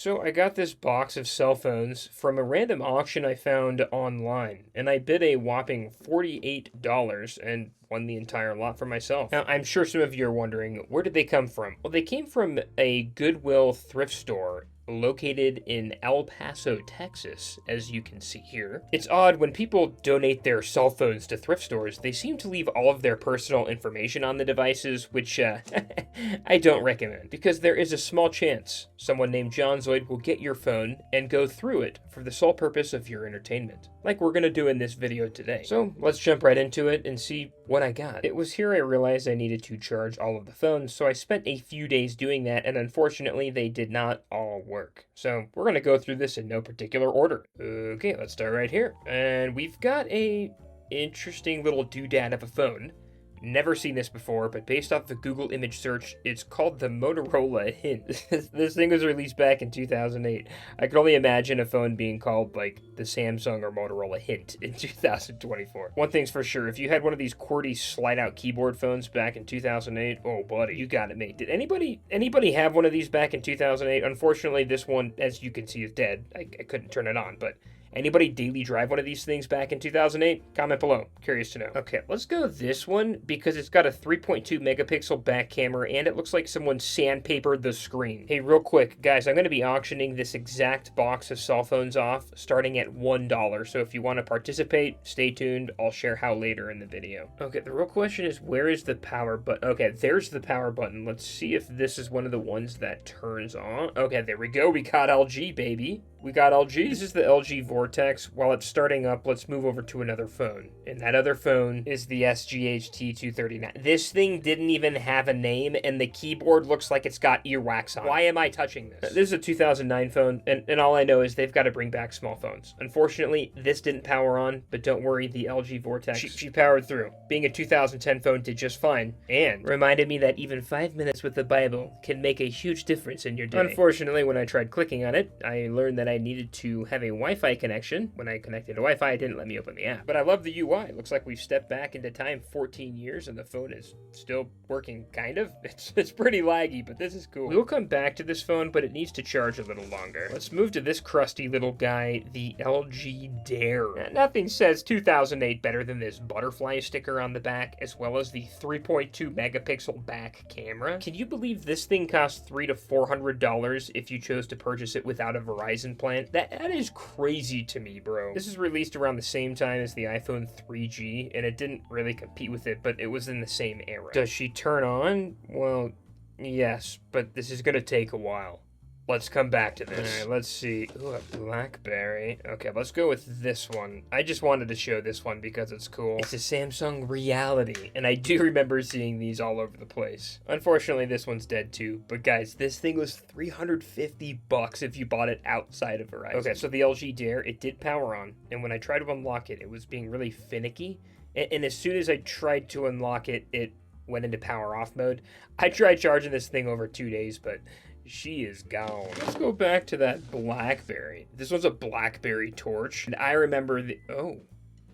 So I got this box of cell phones from a random auction I found online, and I bid a whopping $48 and won the entire lot for myself. Now, I'm sure some of you are wondering, where did they come from? Well, they came from a Goodwill thrift store located in El Paso, Texas, as you can see here. It's odd when people donate their cell phones to thrift stores, they seem to leave all of their personal information on the devices, which I don't recommend, because there is a small chance someone named jOhnZoid will get your phone and go through it for the sole purpose of your entertainment, like we're gonna do in this video today. So let's jump right into it and see what I got. It was here I realized I needed to charge all of the phones, so I spent a few days doing that, and unfortunately they did not all work. So we're gonna go through this in no particular order. Okay, let's start right here. And we've got a interesting little doodad of a phone. Never seen this before, but based off the Google image search, it's called the Motorola Hint. This thing was released back in 2008. I could only imagine a phone being called like the Samsung or Motorola Hint in 2024. One thing's for sure, if you had one of these QWERTY slide-out keyboard phones back in 2008, oh buddy, you got it mate. Did anybody have one of these back in 2008? Unfortunately, this one, as you can see, is dead. I couldn't turn it on, but anybody daily drive one of these things back in 2008? Comment below. Curious to know. Okay, let's go this one because it's got a 3.2 megapixel back camera and it looks like someone sandpapered the screen. Hey, real quick, guys, I'm going to be auctioning this exact box of cell phones off starting at $1. So if you want to participate, stay tuned. I'll share how later in the video. Okay, the real question is, where is the power button? Okay, there's the power button. Let's see if this is one of the ones that turns on. Okay, there we go. We got LG, baby. We got LG. This is the LG Vortex. While it's starting up, let's move over to another phone. And that other phone is the SGH-T239. This thing didn't even have a name, and the keyboard looks like it's got earwax on. Why am I touching this? This is a 2009 phone, and all I know is they've got to bring back small phones. Unfortunately, this didn't power on, but don't worry, the LG Vortex, she powered through. Being a 2010 phone did just fine, and reminded me that even 5 minutes with the Bible can make a huge difference in your day. Unfortunately, when I tried clicking on it, I learned that I needed to have a Wi-Fi connection. When I connected to Wi-Fi, it didn't let me open the app. But I love the UI. It looks like we've stepped back into time 14 years and the phone is still working, kind of. It's pretty laggy, but this is cool. We'll come back to this phone, but it needs to charge a little longer. Let's move to this crusty little guy, the LG Dare. Nothing says 2008 better than this butterfly sticker on the back, as well as the 3.2 megapixel back camera. Can you believe this thing costs $300 to $400 if you chose to purchase it without a Verizon plan? That is crazy to me, bro. This is released around the same time as the iPhone 3G, and it didn't really compete with it, but it was in the same era. Does she turn on? Well, yes, but this is gonna take a while. Let's come back to this. All right, let's see. Ooh, a BlackBerry. Okay, let's go with this one. I just wanted to show this one because it's cool. It's a Samsung Reality, and I do remember seeing these all over the place. Unfortunately, this one's dead too. But guys, this thing was $350 if you bought it outside of Verizon. Okay, so the LG Dare, it did power on, and when I tried to unlock it, it was being really finicky. And as soon as I tried to unlock it, it went into power off mode. I tried charging this thing over 2 days, but she is gone. Let's go back to that BlackBerry. This was a BlackBerry Torch. And I remember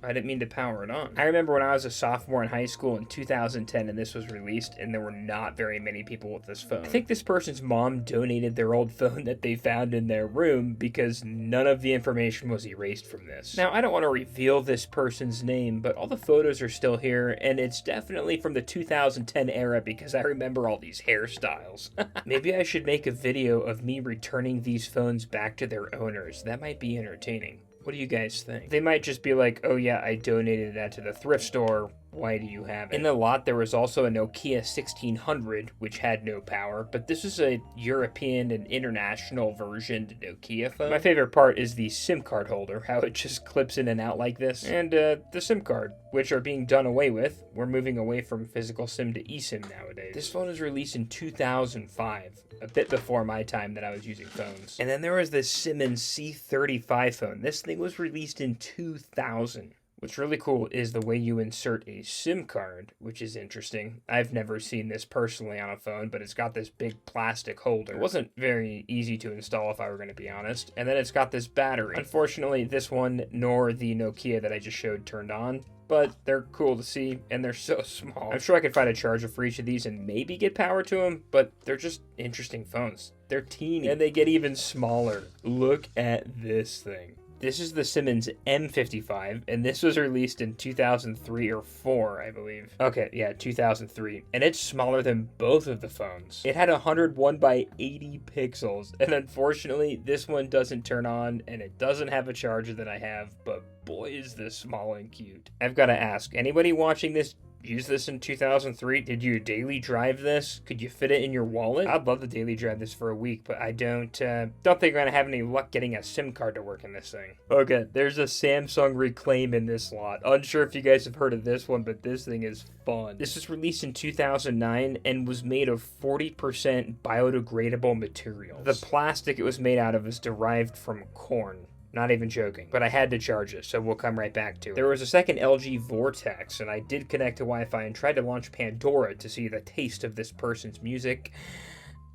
I didn't mean to power it on. I remember when I was a sophomore in high school in 2010 and this was released, and there were not very many people with this phone. I think this person's mom donated their old phone that they found in their room because none of the information was erased from this. Now, I don't want to reveal this person's name, but all the photos are still here, and it's definitely from the 2010 era because I remember all these hairstyles. Maybe I should make a video of me returning these phones back to their owners. That might be entertaining. What do you guys think? They might just be like, oh yeah, I donated that to the thrift store. Why do you have it? In the lot, there was also a Nokia 1600, which had no power, but this is a European and international version to Nokia phone. My favorite part is the SIM card holder, how it just clips in and out like this, and the SIM card, which are being done away with. We're moving away from physical SIM to eSIM nowadays. This phone was released in 2005, a bit before my time that I was using phones. And then there was this Simmons C35 phone. This thing was released in 2000. What's really cool is the way you insert a SIM card, which is interesting. I've never seen this personally on a phone, but it's got this big plastic holder. It wasn't very easy to install if I were going to be honest. And then it's got this battery. Unfortunately, this one nor the Nokia that I just showed turned on, but they're cool to see, and they're so small. I'm sure I could find a charger for each of these and maybe get power to them, but they're just interesting phones. They're teeny, and they get even smaller. Look at this thing. This is the Simmons M55, and this was released in 2003 or 4, I believe. Okay, yeah, 2003. And it's smaller than both of the phones. It had 101 by 80 pixels, and unfortunately, this one doesn't turn on, and it doesn't have a charger that I have, but boy, is this small and cute. I've got to ask, anybody watching this use this in 2003? Did you daily drive this? Could you fit it in your wallet? I'd love to daily drive this for a week, but I don't think I'm gonna have any luck getting a SIM card to work in this thing. Okay, there's a Samsung Reclaim in this lot. Unsure if you guys have heard of this one, but this thing is fun. This was released in 2009 and was made of 40% biodegradable materials. The plastic it was made out of is derived from corn. Not even joking. But I had to charge it, so we'll come right back to it. There was a second LG Vortex, and I did connect to Wi-Fi and tried to launch Pandora to see the taste of this person's music.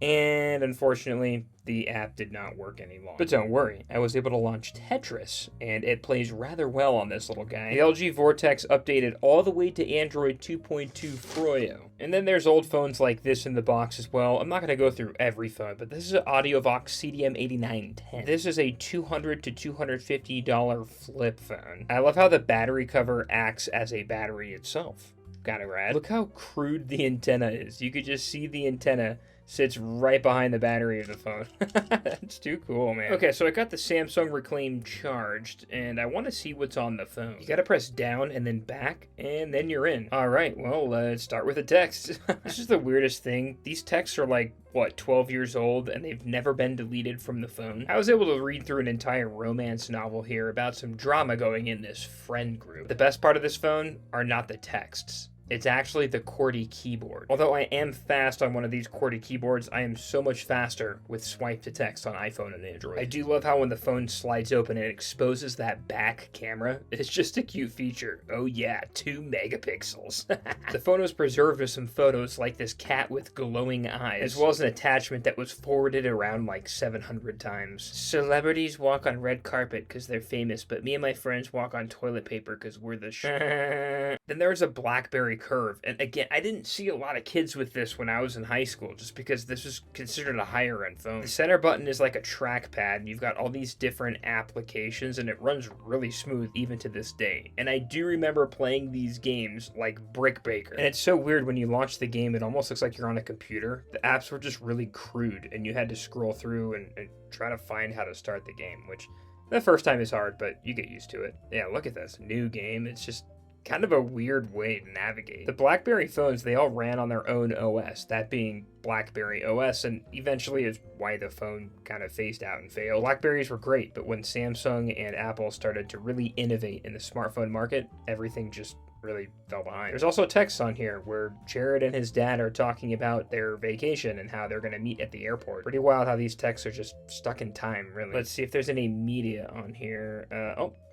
And unfortunately, the app did not work any longer. But don't worry, I was able to launch Tetris, and it plays rather well on this little guy. The LG Vortex updated all the way to Android 2.2 Froyo. And then there's old phones like this in the box as well. I'm not going to go through every phone, but this is an AudioVox CDM8910. This is a $200 to $250 flip phone. I love how the battery cover acts as a battery itself. Kind of rad. Look how crude the antenna is. You could just see the antenna sits right behind the battery of the phone. That's too cool, man. Okay, so I got the Samsung Reclaim charged, and I want to see what's on the phone. You gotta press down and then back, and then you're in. All right, well, let's start with the text. This is the weirdest thing. These texts are like, what, 12 years old, and they've never been deleted from the phone. I was able to read through an entire romance novel here about some drama going in this friend group. The best part of this phone are not the texts. It's actually the QWERTY keyboard. Although I am fast on one of these QWERTY keyboards, I am so much faster with swipe to text on iPhone and Android. I do love how when the phone slides open, it exposes that back camera. It's just a cute feature. Oh yeah, 2 megapixels. The phone was preserved with some photos like this cat with glowing eyes, as well as an attachment that was forwarded around like 700 times. Celebrities walk on red carpet because they're famous, but me and my friends walk on toilet paper because we're the Then there was a BlackBerry Curve, and again, I didn't see a lot of kids with this when I was in high school, just because this was considered a higher end phone. The center button is like a trackpad, and you've got all these different applications, and it runs really smooth even to this day. And I do remember playing these games like Brick Baker, and it's so weird when you launch the game, it almost looks like you're on a computer. The apps were just really crude, and you had to scroll through and try to find how to start the game, which the first time is hard, but you get used to it. Yeah, look at this new game. It's just kind of a weird way to navigate. The BlackBerry phones, they all ran on their own OS, that being BlackBerry OS, and eventually is why the phone kind of phased out and failed. BlackBerries were great, but when Samsung and Apple started to really innovate in the smartphone market, everything just really fell behind. There's also text on here where Jared and his dad are talking about their vacation and how they're going to meet at the airport. Pretty wild how these texts are just stuck in time, really. Let's see if there's any media on here.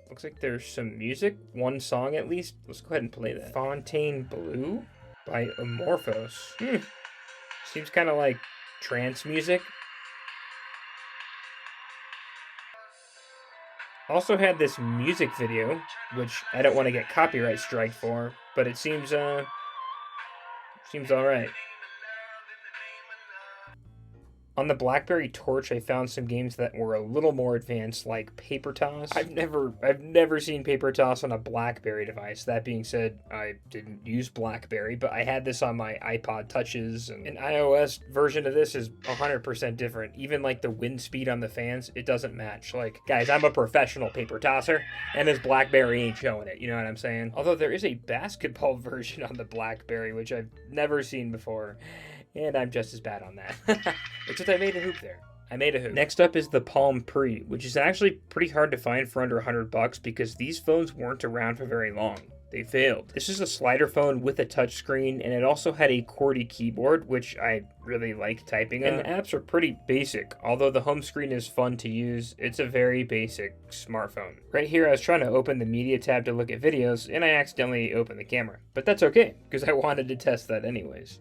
Looks like there's some music, one song at least. Let's go ahead and play that. Fontainebleau by Amorphous. Seems kind of like trance music. Also had this music video, which I don't want to get copyright strike for, but it seems all right. On the BlackBerry Torch, I found some games that were a little more advanced, like Paper Toss. I've never seen Paper Toss on a BlackBerry device. That being said, I didn't use BlackBerry, but I had this on my iPod Touches, and an iOS version of this is 100% different. Even like the wind speed on the fans, it doesn't match. Like, guys, I'm a professional paper tosser, and this BlackBerry ain't showing it. You know what I'm saying? Although there is a basketball version on the BlackBerry, which I've never seen before. And I'm just as bad on that. Except I made a hoop there. I made a hoop. Next up is the Palm Pre, which is actually pretty hard to find for under $100 because these phones weren't around for very long. they failed. This is a slider phone with a touchscreen, and it also had a QWERTY keyboard, which I really like typing on. And the apps are pretty basic. Although the home screen is fun to use, it's a very basic smartphone. Right here, I was trying to open the media tab to look at videos, and I accidentally opened the camera. But that's okay, because I wanted to test that anyways.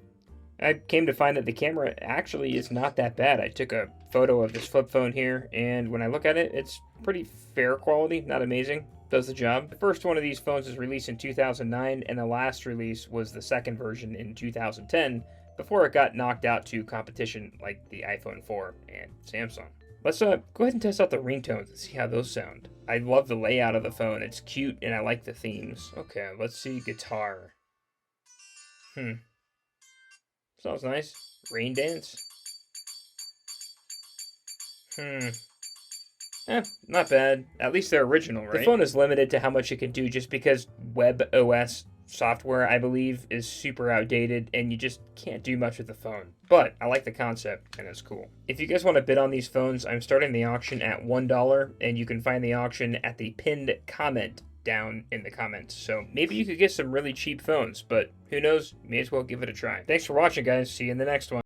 I came to find that the camera actually is not that bad. I took a photo of this flip phone here, and when I look at it, it's pretty fair quality, not amazing. Does the job. The first one of these phones was released in 2009, and the last release was the second version in 2010, before it got knocked out to competition like the iPhone 4 and Samsung. Let's go ahead and test out the ringtones and see how those sound. I love the layout of the phone. It's cute, and I like the themes. Okay, let's see guitar. Sounds nice. Rain dance. Not bad. At least they're original, right? The phone is limited to how much it can do just because WebOS software, I believe, is super outdated and you just can't do much with the phone. But I like the concept and it's cool. If you guys want to bid on these phones, I'm starting the auction at $1 and you can find the auction at the pinned comment down in the comments. So maybe you could get some really cheap phones, but who knows? May as well give it a try. Thanks for watching, guys. See you in the next one.